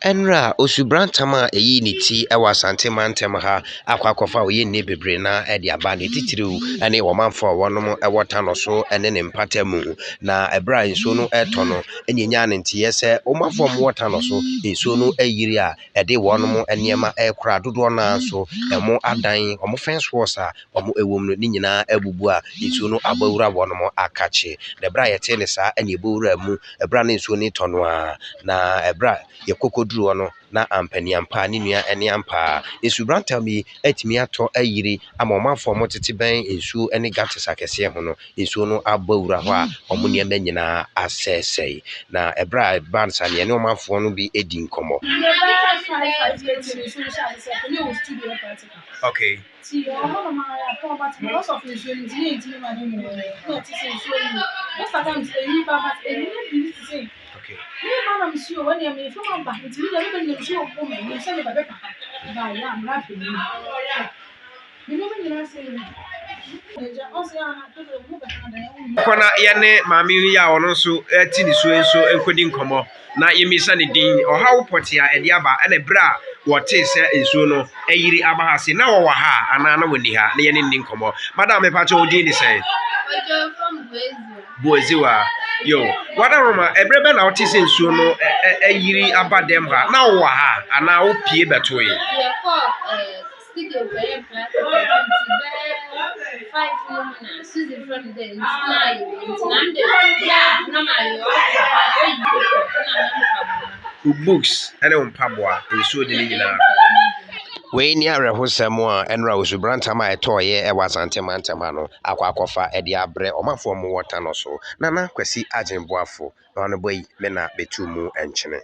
Enra osubrantama eyi ne ti ewa Asante Mantem ha akwakofa oye ne bebre na e de aba ne titiriw ene wo manfo wonom ewota no so ene ne mpatamu na ebra nso no eto no enyenya ne ntiye se wo manfo mo wota no so nso no ayiri a ede wonom enema ekura dodo na so emo adan omo fence walls a omo ewom no nyina abubu a nso no abawura wonom akache na ebra yete ne sa ene ebawura mu ebra ne nso ne tono a na ebra yekokoduru no na ampaniampa ne nua ene ampa esubrantam yi atimi ato ayiri ama omafo motete ben ensuo ene gates akese ho no ensuo no abawura ho a omo niam nyina asesei na ebra bansa ne ene omafo no bi edi nkomo. Okay. Okay. Kona yene mami ya ono so ati ni so enso enkodi nkomo na yemisa ne din ohawo potia ede aba ene bra wote se enso no eyiri aba ha se na wo wa ha ana na woni ha na yene ni nkomo madam me pacho odin ni se Boeziwa yo wada roma ebrebe na wote se enso no eyiri aba dem ha na wo wa ha ana wo pie beto yi studio very flat 5 women Susan from the books ene mpaboa enso de ni nyina we ni arehosem a enra osubrantama etoye ewa Asante Mantem no akwakofa ede abre omafo mo wota no so nana kwasi agenboafo na ono boyi me na betu mu enchene.